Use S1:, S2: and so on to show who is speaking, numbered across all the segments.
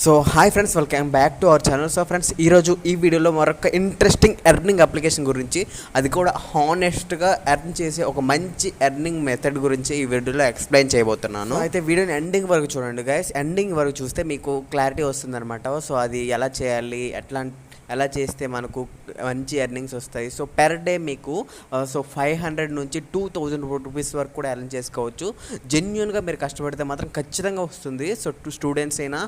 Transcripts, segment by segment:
S1: So hi friends, welcome back to our channel. So friends, ఈరోజు ఈ వీడియోలో మరొక ఇంట్రెస్టింగ్ ఎర్నింగ్ అప్లికేషన్ గురించి, అది కూడా హానెస్ట్గా ఎర్న్ చేసే ఒక మంచి ఎర్నింగ్ మెథడ్ గురించి ఈ వీడియోలో ఎక్స్ప్లెయిన్ చేయబోతున్నాను. అయితే వీడియోని ఎండింగ్ వరకు చూడండి గైస్. ఎండింగ్ వరకు చూస్తే మీకు క్లారిటీ వస్తుంది అనమాట. సో అది ఎలా చేయాలి, ఎలా చేస్తే మనకు మంచి ఎర్నింగ్స్ వస్తాయి. సో పెర్ డే మీకు 500 నుంచి 2000 రూపీస్ వరకు కూడా ఎర్న్ చేసుకోవచ్చు. జెన్యున్గా మీరు కష్టపడితే మాత్రం ఖచ్చితంగా వస్తుంది. సో స్టూడెంట్స్ అయినా,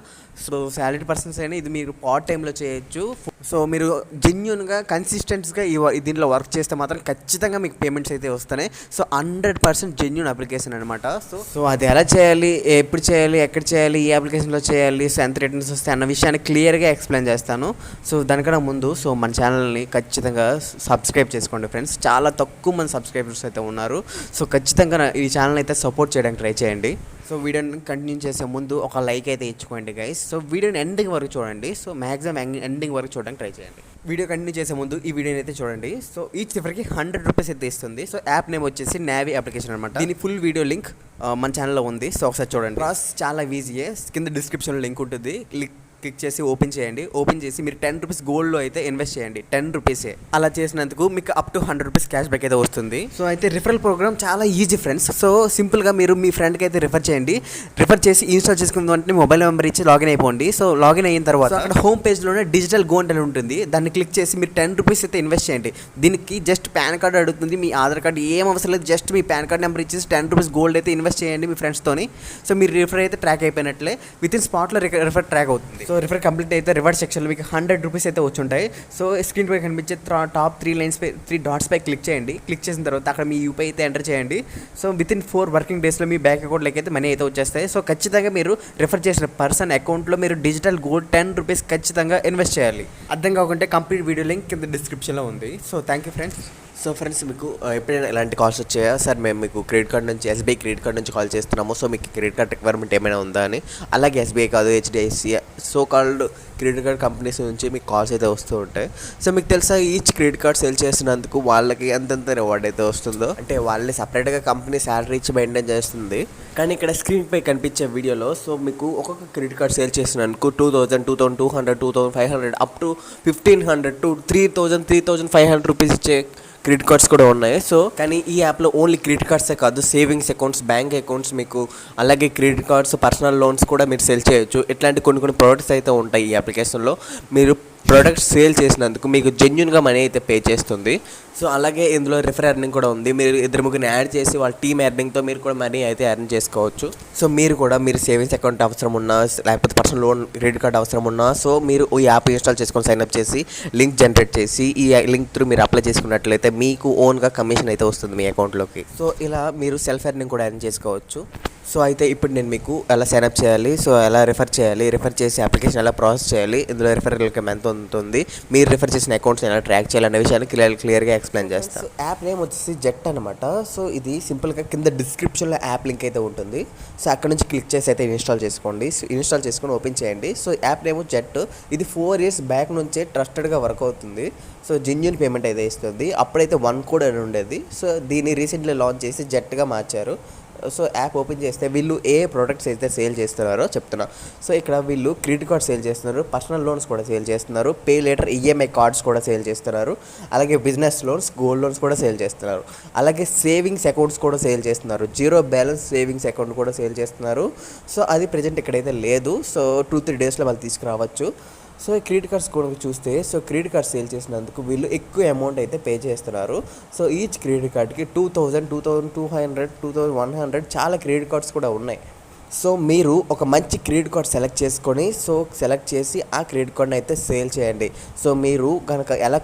S1: సో సాలరీ పర్సన్స్ అయినా ఇది మీరు పార్ట్ టైంలో చేయొచ్చు. సో మీరు జెన్యున్గా కన్సిస్టెంట్గా దీంట్లో వర్క్ చేస్తే మాత్రం ఖచ్చితంగా మీకు పేమెంట్స్ అయితే వస్తున్నాయి. సో 100% జెన్యున్ అప్లికేషన్ అనమాట. సో అది ఎలా చేయాలి, ఎప్పుడు చేయాలి, ఎక్కడ చేయాలి, ఏ అప్లికేషన్లో చేయాలి, సో ఎంత రిటర్న్స్ వస్తాయి అన్న విషయాన్ని క్లియర్గా ఎక్స్ప్లెయిన్ చేస్తాను. సో దానికన్నా ముందు సో మన ఛానల్ని ఖచ్చితంగా సబ్స్క్రైబ్ చేసుకోండి ఫ్రెండ్స్. చాలా తక్కువ మంది సబ్స్క్రైబర్స్ అయితే ఉన్నారు. సో ఖచ్చితంగా ఈ ఛానల్ అయితే సపోర్ట్ చేయడానికి ట్రై చేయండి. సో వీడియోని కంటిన్యూ చేసే ముందు ఒక లైక్ అయితే ఇచ్చుకోండి గైస్. సో వీడియోని ఎండింగ్ వరకు చూడండి. సో మ్యాక్సిమం ఎండింగ్ వరకు చూడడానికి ట్రై చేయండి. వీడియో కంటిన్యూ చేసే ముందు ఈ వీడియోని అయితే చూడండి. సో ఈచ్ సిఫర్కి 100 రూపీస్ అయితే ఇస్తుంది. సో యాప్ నేమ్ వచ్చేసి నావీ అప్లికేషన్ అనమాట. దీని ఫుల్ వీడియో లింక్ మన ఛానల్లో ఉంది. సో ఒకసారి చూడండి. ప్రాసెస్ చాలా ఈజీయే. కింద డిస్క్రిప్షన్లో లింక్ ఉంటుంది. క్లిక్ చేసి ఓపెన్ చేయండి. ఓపెన్ చేసి మీరు 10 రూపీస్ గోల్డ్లో అయితే ఇన్వెస్ట్ చేయండి. 10 రూపీసే. అలా చేసినందుకు మీకు up to 100 rupees cash back అయితే వస్తుంది. సో అయితే రిఫరల్ ప్రోగ్రామ్ చాలా ఈజీ ఫ్రెండ్స్. సో సింపుల్గా మీరు మీ ఫ్రెండ్కి అయితే రిఫర్ చేయండి. రిఫర్ చేసి ఇన్స్టాల్ చేసుకున్న వెంటనే మొబైల్ నెంబర్ ఇచ్చి లాగిన్ అయిపోండి. సో లాగిన్ అయిన తర్వాత అక్కడ హోమ్ పేజ్లోనే డిజిటల్ గోల్డ్ అని ఉంటుంది. దాన్ని క్లిక్ చేసి మీరు 10 రూపీస్ అయితే ఇన్వెస్ట్ చేయండి. దీనికి జస్ట్ పాన్ కార్డ్ అడుగుతుంది. మీ ఆధార్ కార్డ్ ఏం అవసరం లేదు. జస్ట్ మీ పాన్ కార్డ్ నెంబర్ ఇచ్చేసి 10 రూపీస్ గోల్డ్ అయితే ఇన్వెస్ట్ చేయండి మీ ఫ్రెండ్స్తోని. సో మీరు రిఫర్ అయితే ట్రాక్ అయిపోయినట్లే. విత్ ఇన్ స్పాట్లో రిఫర్ ట్రాక్ అవుతుంది. సో రిఫర్ కంప్లీట్ అయితే రివార్డ్ సెక్షన్లో మీకు 100 రూపీస్ అయితే వచ్చి ఉంటాయి. సో స్క్రీన్ పై కనిపించే టాప్ 3 డాట్స్ పై క్లిక్ చేయండి. క్లిక్ చేసిన తర్వాత అక్కడ మీ యూపీఐ అయితే ఎంటర్ చేయండి. సో విత్ ఇన్ 4 వర్కింగ్ డేస్లో మీ బ్యాంక్ అకౌంట్లోకి అయితే మనీ అయితే వచ్చేస్తాయి. సో ఖచ్చితంగా మీరు రిఫర్ చేసిన పర్సన్ అకౌంట్లో మీరు డిజిటల్ గోల్డ్ 10 రూపీస్ ఖచ్చితంగా ఇన్వెస్ట్ చేయాలి. అర్థం కాకుంటే కంప్లీట్ వీడియో లింక్ కింద డిస్క్రిప్షన్లో ఉంది. So thank you friends. So friends, మీకు ఎప్పుడైనా ఇలాంటి కాల్స్ వచ్చాయా? సార్ మేము మీకు క్రెడిట్ కార్డ్ నుంచి, ఎస్బీఐ క్రెడిట్ కార్డ్ నుంచి కాల్ చేస్తున్నాము. సో మీకు క్రెడిట్ కార్డ్ రిక్వైర్మెంట్ ఏమైనా ఉందా అని. అలాగే ఎస్బీఐ కాదు, HDFC, so called credit card companies నుంచి మీకు కాల్స్ అయితే వస్తూ ఉంటాయి. సో మీకు తెలుసా, ఈచ్ క్రెడిట్ కార్డ్ సెల్ చేసినందుకు వాళ్ళకి ఎంతెంత రివార్డ్ అయితే వస్తుందో. అంటే వాళ్ళని సపరేట్గా కంపెనీ శాలరీ ఇచ్చి మెయింటైన్ చేస్తుంది. కానీ ఇక్కడ స్క్రీన్ పై కనిపించే వీడియోలో సో మీకు ఒక్కొక్క క్రెడిట్ కార్డ్ సేల్ చేసినందుకు 2000, 2200, 2500 అప్ టు 1500 టు 3500 రూపీస్ ఇచ్చే క్రెడిట్ కార్డ్స్ కూడా ఉన్నాయి. సో కానీ ఈ యాప్లో ఓన్లీ క్రెడిట్ కార్డ్సే కాదు, సేవింగ్స్ అకౌంట్స్, బ్యాంక్ అకౌంట్స్, మీకు అలాగే క్రెడిట్ కార్డ్స్, పర్సనల్ లోన్స్ కూడా మీరు సెల్ చేయొచ్చు. ఇట్లాంటి కొన్ని ప్రోడక్ట్స్ అయితే ఉంటాయి ఈ అప్లికేషన్లో. మీరు ప్రోడక్ట్స్ సేల్ చేసినందుకు మీకు జెన్యున్గా మనీ అయితే పే చేస్తుంది. సో అలాగే ఇందులో రిఫర్ ఎర్నింగ్ కూడా ఉంది. మీరు 2-3 యాడ్ చేసి వాళ్ళ టీమ్ ఎర్నింగ్తో మీరు కూడా మనీ అయితే ఎర్న్ చేసుకోవచ్చు. సో మీరు కూడా మీరు సేవింగ్స్ అకౌంట్ అవసరం ఉన్నా, లేకపోతే పర్సనల్ లోన్, క్రెడిట్ కార్డ్ అవసరం ఉన్నా, సో మీరు ఈ యాప్ ఇన్స్టాల్ చేసుకొని సైన్అప్ చేసి లింక్ జనరేట్ చేసి ఈ లింక్ త్రూ మీరు అప్లై చేసుకున్నట్లయితే మీకు ఓన్గా కమిషన్ అయితే వస్తుంది మీ అకౌంట్లోకి. సో ఇలా మీరు సెల్ఫ్ ఎర్నింగ్ కూడా ఎర్న్ చేసుకోవచ్చు. సో అయితే ఇప్పుడు నేను మీకు ఎలా సైన్అప్ చేయాలి, సో ఎలా రిఫర్ చేయాలి, రిఫర్ చేసి అప్లికేషన్ ఎలా ప్రాసెస్ చేయాలి, ఇందులో రిఫరల్ ఇన్కమ్ ఎంత ఉంటుంది, మీరు రిఫర్ చేసిన అకౌంట్స్ ఎలా ట్రాక్ చేయాలి అనే విషయాన్ని క్లియర్గా ఎక్స్ప్లెయిన్ చేస్తాను. సో యాప్ నేమ్ వచ్చేసి జెట్ అనమాట. సో ఇది సింపుల్గా కింద డిస్క్రిప్షన్లో యాప్ లింక్ అయితే ఉంటుంది. సో అక్కడ నుంచి క్లిక్ చేసి అయితే ఇన్స్టాల్ చేసుకోండి. ఇన్స్టాల్ చేసుకొని ఓపెన్ చేయండి. So app name jet. ఇది 4 years బ్యాక్ నుంచే ట్రస్టెడ్గా వర్క్ అవుతుంది. సో జెన్యూన్ పేమెంట్ అయితే ఇస్తుంది. అప్పుడైతే 1 కోడ్ అని ఉండేది. సో దీన్ని రీసెంట్లీ లాంచ్ చేసి జెట్గా మార్చారు. సో యాప్ ఓపెన్ చేస్తే వీళ్ళు ఏ ప్రోడక్ట్స్ అయితే సేల్ చేస్తున్నారో చెప్తున్నా. సో ఇక్కడ వీళ్ళు క్రెడిట్ కార్డ్ సేల్ చేస్తున్నారు, పర్సనల్ లోన్స్ కూడా సేల్ చేస్తున్నారు, పే లేటర్ ఈఎంఐ కార్డ్స్ కూడా సేల్ చేస్తున్నారు, అలాగే బిజినెస్ లోన్స్, గోల్డ్ లోన్స్ కూడా సేల్ చేస్తున్నారు, అలాగే సేవింగ్స్ అకౌంట్స్ కూడా సేల్ చేస్తున్నారు, 0 బ్యాలెన్స్ సేవింగ్స్ అకౌంట్ కూడా సేల్ చేస్తున్నారు. సో అది ప్రజెంట్ ఇక్కడైతే లేదు. సో 2-3 డేస్లో వాళ్ళు తీసుకురావచ్చు. సో క్రెడిట్ కార్డ్స్ కూడా చూస్తే, సో క్రెడిట్ కార్డ్ సేల్ చేసినందుకు వీళ్ళు ఎక్కువ అమౌంట్ అయితే పే చేస్తున్నారు. సో ఈచ్ క్రెడిట్ కార్డ్కి 2000, 2200, 2100 చాలా క్రెడిట్ కార్డ్స్ కూడా ఉన్నాయి. సో మీరు ఒక మంచి క్రెడిట్ కార్డ్ సెలెక్ట్ చేసుకొని, సో సెలెక్ట్ చేసి ఆ క్రెడిట్ కార్డ్ని అయితే సేల్ చేయండి. సో మీరు కనుక ఎలా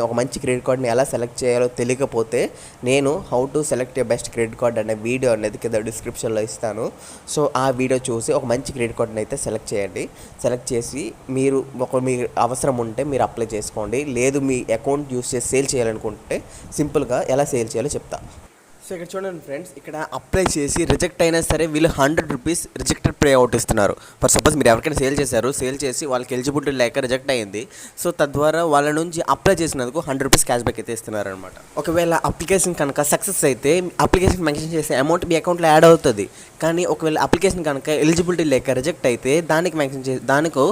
S1: ఒక మంచి క్రెడిట్ కార్డ్ని ఎలా సెలెక్ట్ చేయాలో తెలియకపోతే, నేను how to select A best credit card అనే వీడియో అనేది కింద డిస్క్రిప్షన్లో ఇస్తాను. సో ఆ వీడియో చూసి ఒక మంచి క్రెడిట్ కార్డ్ని అయితే సెలెక్ట్ చేయండి. సెలెక్ట్ చేసి మీరు మీకు అవసరం ఉంటే మీరు అప్లై చేసుకోండి. లేదు మీ అకౌంట్ యూస్ చేసి సేల్ చేయాలనుకుంటే సింపుల్గా ఎలా సేల్ చేయాలో చెప్తా. సో ఇక్కడ చూడండి ఫ్రెండ్స్, ఇక్కడ అప్లై చేసి రిజెక్ట్ అయినా సరే వీళ్ళు 100 రూపీస్ రిజెక్టెడ్ పే అవుట్ ఇస్తున్నారు. ఫర్ సపోజ్ మీరు ఎవరికైనా సేల్ చేసి వాళ్ళకి ఎలిజిబిలిటీ లేక రిజెక్ట్ అయ్యింది. సో తద్వారా వాళ్ళ నుంచి అప్లై చేసినందుకు 100 రూపీస్ క్యాష్ బ్యాక్ అయితే ఇస్తున్నారు అనమాట. ఒకవేళ అప్లికేషన్ కనుక సక్సెస్ అయితే అప్లికేషన్ మెన్షన్ చేసే అమౌంట్ మీ అకౌంట్లో యాడ్ అవుతుంది. కానీ ఒకవేళ అప్లికేషన్ కనుక ఎలిజిబిలిటీ లేక రిజెక్ట్ అయితే దానికి మెన్షన్ చేసి దానికి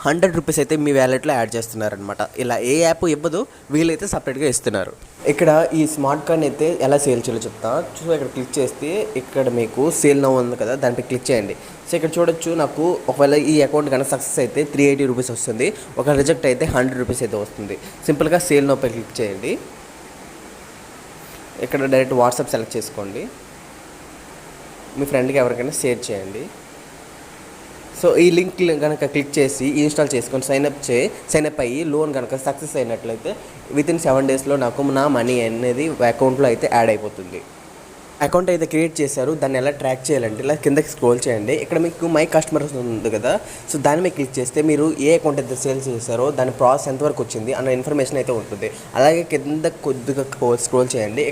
S1: 100 రూపీస్ అయితే మీ వ్యాలెట్లో యాడ్ చేస్తున్నారనమాట. ఇలా ఏ యాప్ ఇవ్వదు, వీళ్ళైతే సపరేట్గా ఇస్తున్నారు. ఇక్కడ ఈ స్మార్ట్ కార్డ్ని అయితే ఎలా సేల్ చేయాలో చెప్తా. సో ఇక్కడ క్లిక్ చేస్తే ఇక్కడ మీకు సేల్ నౌ ఉంది కదా, దానిపై క్లిక్ చేయండి. సో ఇక్కడ చూడొచ్చు, నాకు ఒకవేళ ఈ అకౌంట్ కనుక సక్సెస్ అయితే 380 రూపీస్ వస్తుంది, ఒక రిజెక్ట్ అయితే 100 రూపీస్ అయితే వస్తుంది. సింపుల్గా సేల్ నౌపై క్లిక్ చేయండి. ఇక్కడ డైరెక్ట్ వాట్సాప్ సెలెక్ట్ చేసుకోండి, మీ ఫ్రెండ్కి ఎవరికైనా షేర్ చేయండి. సో ఈ లింక్ కనుక క్లిక్ చేసి ఇన్స్టాల్ చేసుకొని సైన్అప్ అయ్యి లోన్ కనుక సక్సెస్ అయినట్లయితే వితిన్ 7 డేస్లో నాకు నా మనీ అనేది అకౌంట్లో అయితే యాడ్ అయిపోతుంది. అకౌంట్ అయితే క్రియేట్ చేశారు, దాన్ని ఎలా ట్రాక్ చేయాలంటే ఇలా కిందకి స్క్రోల్ చేయండి. ఇక్కడ మీకు మై కస్టమర్స్ ఉంది కదా, సో దాని మీద క్లిక్ చేస్తే మీరు ఏ అకౌంట్ అయితే సేల్ చేశారో దాని ప్రాసెస్ ఎంతవరకు వచ్చింది అన్న ఇన్ఫర్మేషన్ అయితే ఉంటుంది. అలాగే కింద కొద్దిగా స్క్రోల్ చేయండి.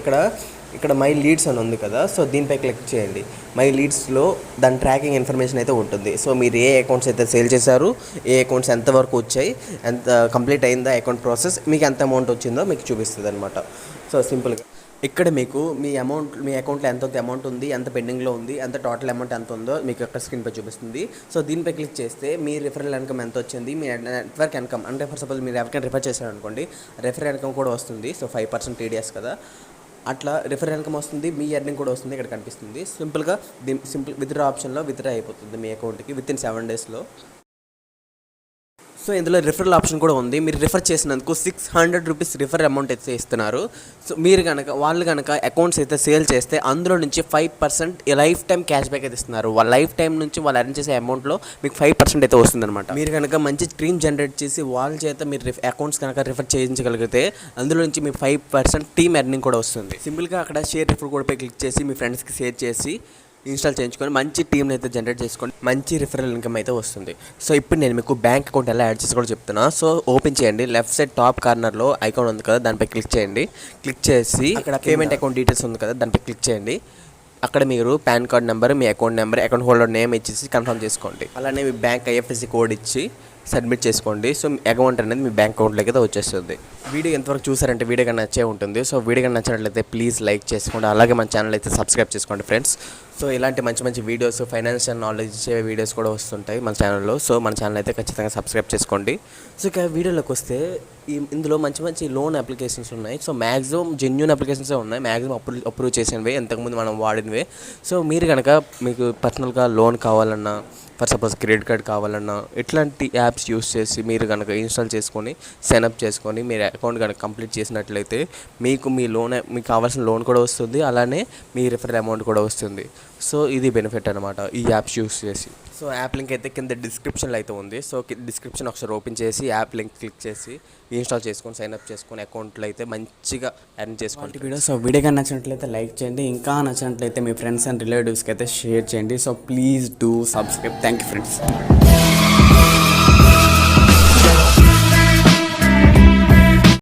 S1: ఇక్కడ మై లీడ్స్ అని ఉంది కదా, సో దీనిపై క్లిక్ చేయండి. మై లీడ్స్లో దాని ట్రాకింగ్ ఇన్ఫర్మేషన్ అయితే ఉంటుంది. సో మీరు ఏ అకౌంట్స్ అయితే సేల్ చేశారు, ఏ అకౌంట్స్ ఎంతవరకు వచ్చాయి, ఎంత కంప్లీట్ అయిందా అకౌంట్ ప్రాసెస్, మీకు ఎంత అమౌంట్ వచ్చిందో మీకు చూపిస్తుంది అనమాట. సో సింపుల్గా ఇక్కడ మీకు మీ అకౌంట్లో ఎంత అమౌంట్ ఉంది, ఎంత పెండింగ్లో ఉంది, ఎంత టోటల్ అమౌంట్ ఎంత ఉందో మీకు అక్కడ స్క్రీన్పై చూపిస్తుంది. సో దీనిపై క్లిక్ చేస్తే మీ రిఫరల్ ఇన్కమ్ ఎంత వచ్చింది, మీ నెట్వర్క్ ఇన్కమ్ అంటే ఫర్ సపోజ్ మీరు ఎవరికైనా రిఫర్ చేశారనుకోండి, రిఫరల్ ఇన్కమ్ కూడా వస్తుంది. సో 5% TDS కదా, అట్లా రిఫరల్ ఇన్కమ్ వస్తుంది, మీ ఎర్నింగ్ కూడా వస్తుంది, ఇక్కడ కనిపిస్తుంది. సింపుల్గా విత్డ్రా ఆప్షన్లో విత్డ్రా అయిపోతుంది మీ అకౌంట్కి వితిన్ 7 డేస్లో. సో ఇందులో రిఫరల్ ఆప్షన్ కూడా ఉంది. మీరు రిఫర్ చేసినందుకు 600 రూపీస్ రిఫర్ అమౌంట్ అయితే ఇస్తున్నారు. సో మీరు వాళ్ళు కనుక అకౌంట్స్ అయితే సేల్ చేస్తే అందులో నుంచి 5% లైఫ్ టైం క్యాష్ బ్యాక్ అయితే ఇస్తున్నారు. వాళ్ళ లైఫ్ టైం నుంచి వాళ్ళు ఎర్న్ చేసే అమౌంట్లో మీకు 5% అయితే వస్తుందన్నమాట. మీరు కనుక మంచి టీమ్ జనరేట్ చేసి వాళ్ళ చేత మీరు అకౌంట్స్ కనుక రిఫర్ చేయించగలిగితే అందులో నుంచి మీకు 5% టీమ్ ఎర్నింగ్ కూడా వస్తుంది. సింపుల్గా అక్కడ షేర్ రిఫర్ కూడా పై క్లిక్ చేసి మీ ఫ్రెండ్స్కి షేర్ చేసి ఇన్స్టాల్ చేయించుకొని మంచి టీమ్ని అయితే జనరేట్ చేసుకొని మంచి రిఫరల్ ఇన్కమ్ అయితే వస్తుంది. సో ఇప్పుడు నేను మీకు బ్యాంక్ అకౌంట్ ఎలా యాడ్ చేసి కూడా చెప్తున్నా. సో ఓపెన్ చేయండి, లెఫ్ట్ సైడ్ టాప్ కార్నర్లో ఐకాన్ ఉంది కదా, దానిపై క్లిక్ చేయండి. క్లిక్ చేసి అక్కడ పేమెంట్ అకౌంట్ డీటెయిల్స్ ఉంది కదా, దానిపై క్లిక్ చేయండి. అక్కడ మీరు పాన్ కార్డ్ నెంబర్, మీ account number, account holder name ఇచ్చేసి కన్ఫర్మ్ చేసుకోండి. అలానే మీ బ్యాంక్ IFSC కోడ్ ఇచ్చి సబ్మిట్ చేసుకోండి. సో మీ అకౌంట్ అనేది మీ బ్యాంక్ అకౌంట్లోకి అయితే వచ్చేస్తుంది. వీడియో ఎంతవరకు చూసారంటే వీడియో కన్నా నచ్చే ఉంటుంది. సో వీడియో కన్నా నచ్చినట్లయితే ప్లీజ్ లైక్ చేసుకోండి, అలాగే మన ఛానల్ అయితే సబ్స్క్రైబ్ చేసుకోండి ఫ్రెండ్స్. సో ఇలాంటి మంచి వీడియోస్, ఫైనాన్షియల్ నాలెడ్జ్ ఇచ్చే వీడియోస్ కూడా వస్తుంటాయి మన ఛానల్లో. సో మన ఛానల్ అయితే ఖచ్చితంగా సబ్స్క్రైబ్ చేసుకోండి. సో ఇక వీడియోలోకి వస్తే ఇందులో మంచి లోన్ అప్లికేషన్స్ ఉన్నాయి. సో మ్యాక్సిమం జెన్యూన్ అప్లికేషన్సే ఉన్నాయి, మ్యాక్సిమం అప్రూవ్ చేసినవే, ఇంతకుముందు మనం వాడినవే. సో మీరు కనుక మీకు పర్సనల్గా లోన్ కావాలన్నా, ఫర్ సపోజ్ క్రెడిట్ కార్డ్ కావాలన్నా, ఇట్లాంటి యాప్స్ యూస్ చేసి మీరు కనుక ఇన్స్టాల్ చేసుకొని సైన్అప్ చేసుకొని మీరు అకౌంట్ కనుక కంప్లీట్ చేసినట్లయితే మీకు మీకు కావాల్సిన లోన్ కూడా వస్తుంది, అలానే మీ రిఫరల్ అమౌంట్ కూడా వస్తుంది. సో ఇది బెనిఫిట్ అనమాట ఈ యాప్స్ యూస్ చేసి. సో యాప్ లింక్ అయితే కింద డిస్క్రిప్షన్లో అయితే ఉంది. సో డిస్క్రిప్షన్ ఒకసారి ఓపెన్ చేసి యాప్ లింక్ క్లిక్ చేసి ఇన్స్టాల్ చేసుకొని సైన్అప్ చేసుకొని అకౌంట్లో అయితే మంచిగా ఎర్న్ చేసుకోండి. వీడియో కానీ నచ్చినట్లయితే లైక్ చేయండి, ఇంకా నచ్చినట్లయితే మీ ఫ్రెండ్స్ అండ్ రిలేటివ్స్కి అయితే షేర్ చేయండి. So please do subscribe. Thank you friends.